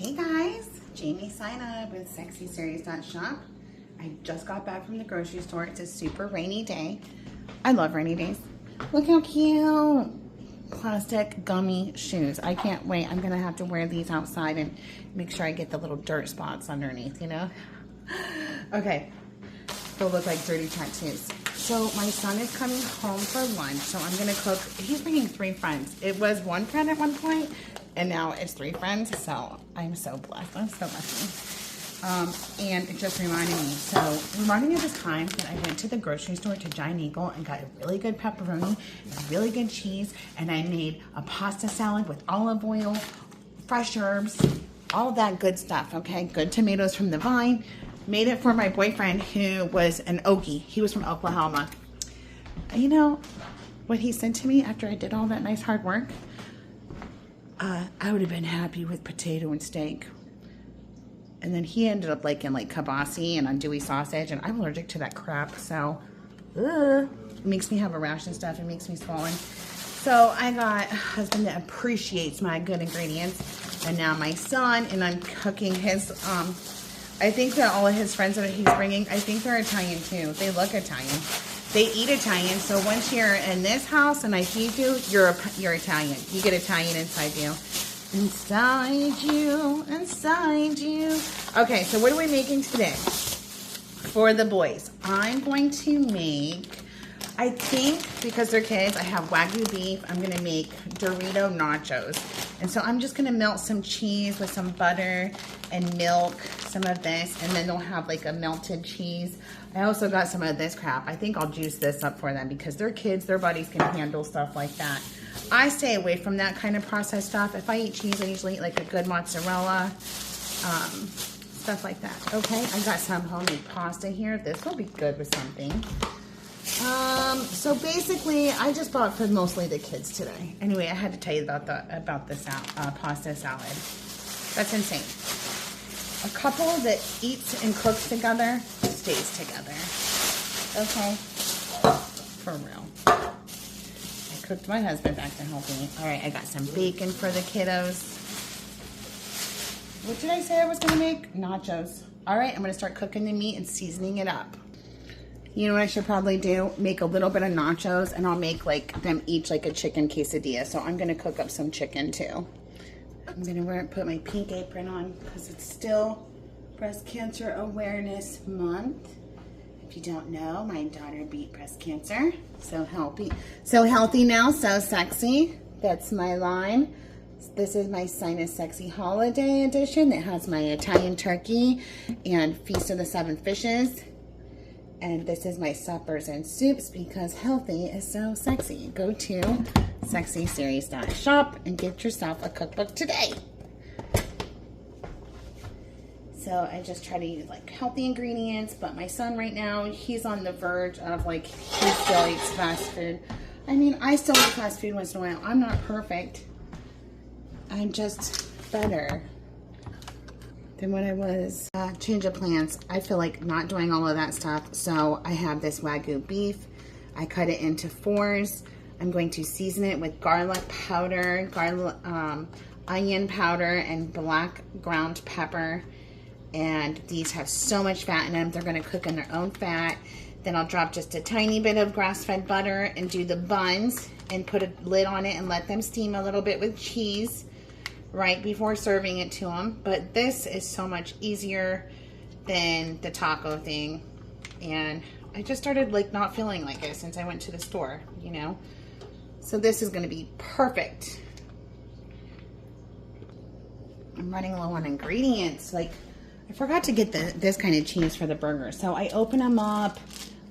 Hey guys, Jamie sign up with sexyseries.shop. I just got back from the grocery store. It's a super rainy day. I love rainy days. Look how cute. Plastic gummy shoes. I can't wait. I'm gonna have to wear these outside and make sure I get the little dirt spots underneath, you know? Okay, they'll look like dirty tattoos. So my son is coming home for lunch, so I'm gonna cook. He's bringing 3 friends. It was 1 friend at one point, and now it's 3 friends, so I'm so blessed. I'm so lucky. And it just reminded me of this time that I went to the grocery store to Giant Eagle and got a really good pepperoni and really good cheese, and I made a pasta salad with olive oil, fresh herbs, all that good stuff, okay? Good tomatoes from the vine. Made it for my boyfriend who was an Okie. He was from Oklahoma. You know what he said to me after I did all that nice hard work? I would have been happy with potato and steak. And then he ended up liking like kielbasa and andouille sausage, and I'm allergic to that crap, so it makes me have a rash and stuff. It makes me swollen. So I got a husband that appreciates my good ingredients, and now my son, and I'm cooking his, I think that all of his friends that he's bringing, I think they're Italian too. They look Italian. They eat Italian, so once you're in this house and I feed you, you're Italian. You get Italian inside you. Inside you, inside you. Okay, so what are we making today for the boys? I'm going to make, I think because they're kids, I have wagyu beef. I'm gonna make Dorito nachos. And so I'm just gonna melt some cheese with some butter and milk, some of this, and then they'll have like a melted cheese. I also got some of this crap. I think I'll juice this up for them because they're kids, their bodies can handle stuff like that. I stay away from that kind of processed stuff. If I eat cheese, I usually eat like a good mozzarella, stuff like that. Okay, I got some homemade pasta here. This will be good with something. So basically, I just bought for mostly the kids today. Anyway, I had to tell you about this pasta salad. That's insane. A couple that eats and cooks together stays together. Okay, for real. I cooked my husband back to help me. All right, I got some bacon for the kiddos. What did I say I was gonna make? Nachos. All right, I'm gonna start cooking the meat and seasoning it up. You know what I should probably do? Make a little bit of nachos, and I'll make like them each like a chicken quesadilla. So I'm gonna cook up some chicken too. I'm gonna put my pink apron on because it's still Breast Cancer Awareness Month. If you don't know, my daughter beat breast cancer. So healthy now, so sexy. That's my line. This is my Sinus Sexy Holiday Edition that has my Italian turkey and Feast of the 7 Fishes. And this is my suppers and soups because healthy is so sexy. Go to sexyseries.shop and get yourself a cookbook today. So I just try to use like healthy ingredients, but my son right now, he's on the verge of like, he still eats fast food. I mean, I still eat fast food once in a while. I'm not perfect. I'm just better than when I was. Change of plans. I feel like not doing all of that stuff. So I have this wagyu beef. I cut it into 4s. I'm going to season it with garlic powder, onion powder, and black ground pepper. And these have so much fat in them. They're going to cook in their own fat. Then I'll drop just a tiny bit of grass-fed butter and do the buns and put a lid on it and let them steam a little bit with cheese right before serving it to them. But this is so much easier than the taco thing. And I just started like not feeling like it since I went to the store, you know. So this is going to be perfect. I'm running low on ingredients. Like, I forgot to get this kind of cheese for the burger. So I open them up,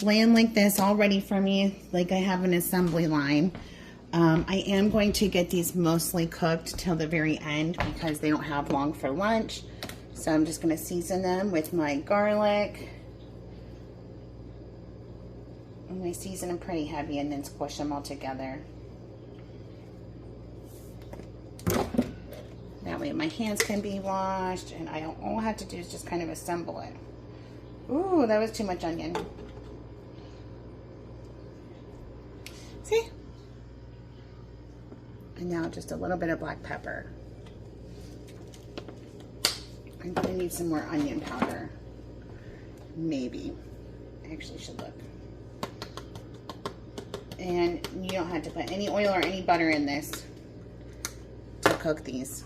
lay them like this, all ready for me, like I have an assembly line. I am going to get these mostly cooked till the very end because they don't have long for lunch. So I'm just going to season them with my garlic. I'm going to season them pretty heavy and then squish them all together. That way my hands can be washed and all I have to do is just kind of assemble it. Ooh, that was too much onion. See? And now just a little bit of black pepper. I'm gonna need some more onion powder. Maybe. I actually should look. And you don't have to put any oil or any butter in this to cook these.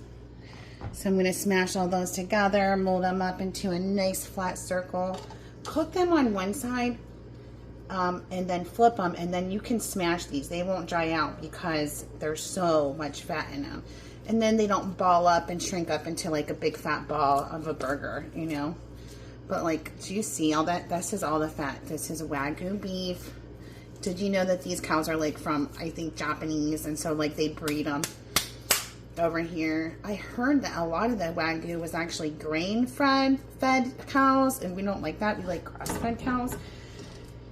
So I'm gonna smash all those together, mold them up into a nice flat circle. Cook them on one side and then flip them, and then you can smash these. They won't dry out because there's so much fat in them. And then they don't ball up and shrink up into like a big fat ball of a burger, you know? But like, do you see all that? This is all the fat. This is wagyu beef. Did you know that these cows are like from, I think, Japanese, and so like they breed them over here? I heard that a lot of the wagyu was actually grain-fed cows, and we don't like that. We like grass-fed cows.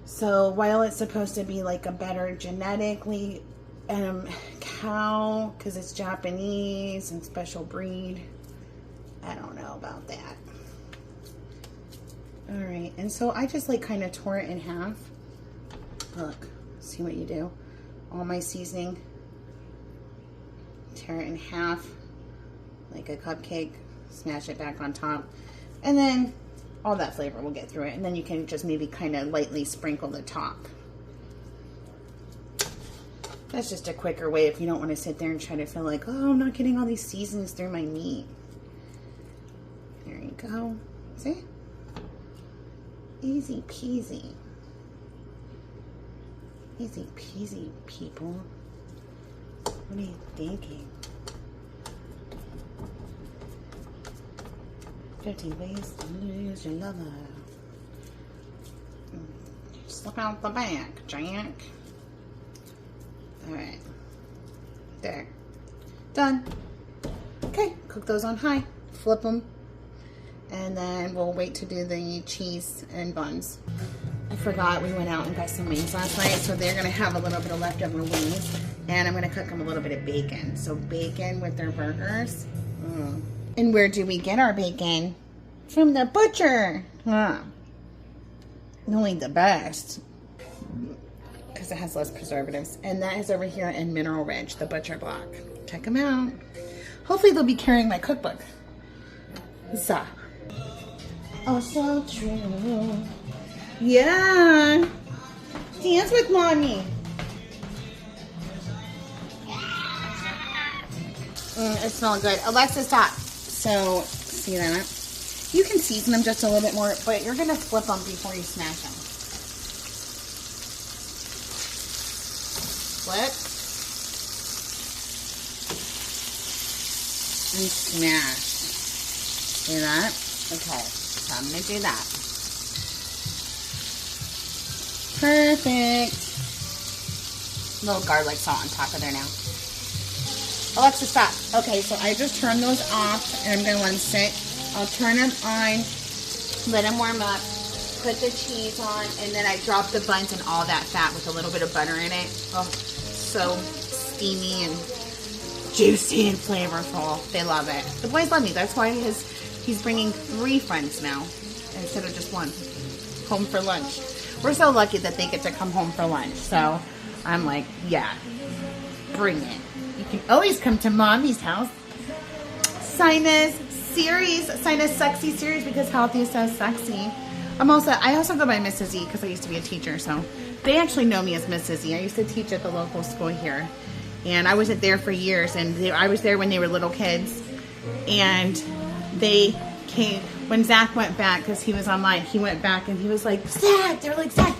So while it's supposed to be like a better genetically cow, because it's Japanese and special breed, I don't know about that. All right, and so I just like kind of tore it in half. Look, see what you do. All my seasoning, tear it in half like a cupcake, smash it back on top, and then all that flavor will get through it, and then you can just maybe kind of lightly sprinkle the top. That's just a quicker way if you don't want to sit there and try to feel like, oh, I'm not getting all these seasonings through my meat. There you go. See? Easy peasy. Easy peasy, people. What are you thinking? 50 ways to lose your lover. Slip out the back, Jack. Alright. There. Done. Okay, cook those on high. Flip them. And then we'll wait to do the cheese and buns. I forgot we went out and got some wings last night, so they're gonna have a little bit of leftover wings, and I'm gonna cook them a little bit of bacon. So bacon with their burgers. And where do we get our bacon? From the butcher. Only the best, because it has less preservatives. And that is over here in Mineral Ridge, the butcher block. Check them out. Hopefully they'll be carrying my cookbook. So. Oh, so true. Yeah. Dance with mommy. It smells good. Alexa, stop. So, see that? You can season them just a little bit more, but you're going to flip them before you smash them. Flip. And smash. See that? Okay. So I'm going to do that. Perfect. Little garlic salt on top of there now. Alexa, stop. Okay, so I just turned those off, and I'm going to let them sit. I'll turn them on, let them warm up, put the cheese on, and then I drop the buns and all that fat with a little bit of butter in it. Oh, so steamy and juicy and flavorful. They love it. The boys love me. That's why he's bringing 3 friends now instead of just 1 home for lunch. We're so lucky that they get to come home for lunch. So I'm like, yeah, bring it. You can always come to mommy's house. Sinus Sexy series, because healthy is so sexy. I also go by Mrs. E because I used to be a teacher, so they actually know me as Mrs. E. I used to teach at the local school here, and I wasn't there for years, and I was there when they were little kids, and they came when Zach went back because he was online. He went back and he was like, Zach. They were like, Zach.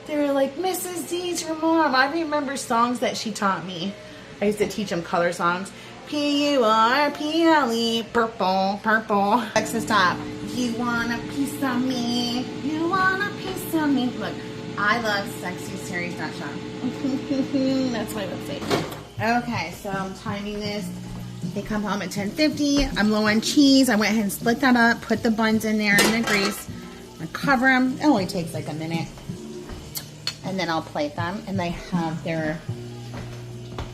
They were like, Mrs. D's your mom. I remember songs that she taught me. I used to teach them color songs. P-U-R-P-L-E, purple, purple. Alexa, stop. You want a piece of me? You want a piece of me? Look, I love sexyseries.shop. That's my website. Okay, so I'm timing this. They come home at 10:50. I'm low on cheese. I went ahead and split that up, put the buns in there in the grease. I cover them. It only takes like a minute. And then I'll plate them. And they have their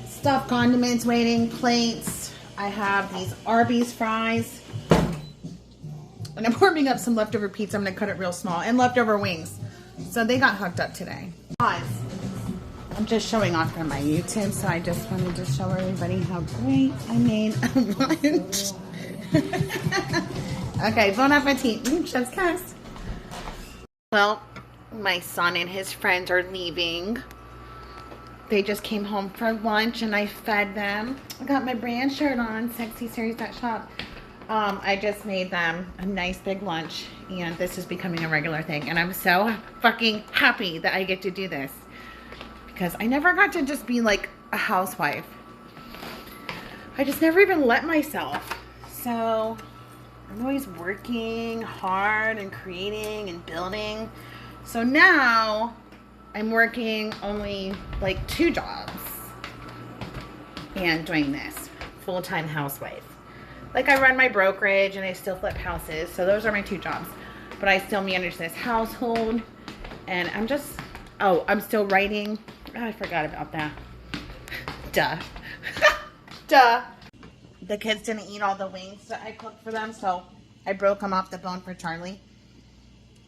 stuffed condiments waiting, plates. I have these Arby's fries. And I'm warming up some leftover pizza. I'm going to cut it real small. And leftover wings. So they got hooked up today. I'm just showing off on my YouTube, so I just wanted to show everybody how great I made a lunch. Okay, bon appetit. Chef's kiss. Well, my son and his friends are leaving. They just came home for lunch and I fed them. I got my brand shirt on, sexyseries.shop. I just made them a nice big lunch and this is becoming a regular thing. And I'm so fucking happy that I get to do this because I never got to just be like a housewife. I just never even let myself. So I'm always working hard and creating and building. So now I'm working only like 2 jobs and doing this full-time housewife. Like I run my brokerage and I still flip houses. So those are my 2 jobs, but I still manage this household and I'm just, oh, I'm still writing. Oh, I forgot about that. Duh. Duh. The kids didn't eat all the wings that I cooked for them, so I broke them off the bone for Charlie.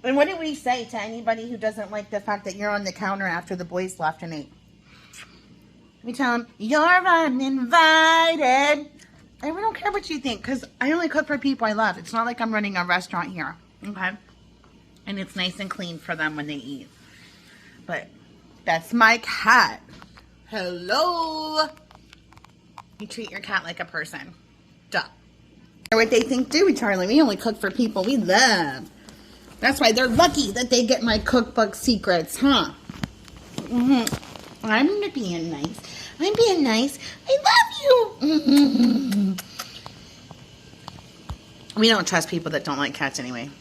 And what did we say to anybody who doesn't like the fact that you're on the counter after the boys left and ate? We tell them, you're uninvited. And we don't care what you think, because I only cook for people I love. It's not like I'm running a restaurant here, okay? And it's nice and clean for them when they eat. But that's my cat. Hello. You treat your cat like a person. Duh. What they think, do we, Charlie? We only cook for people we love. That's why they're lucky that they get my cookbook secrets, huh? I'm being nice. I'm being nice. I love you. We don't trust people that don't like cats anyway.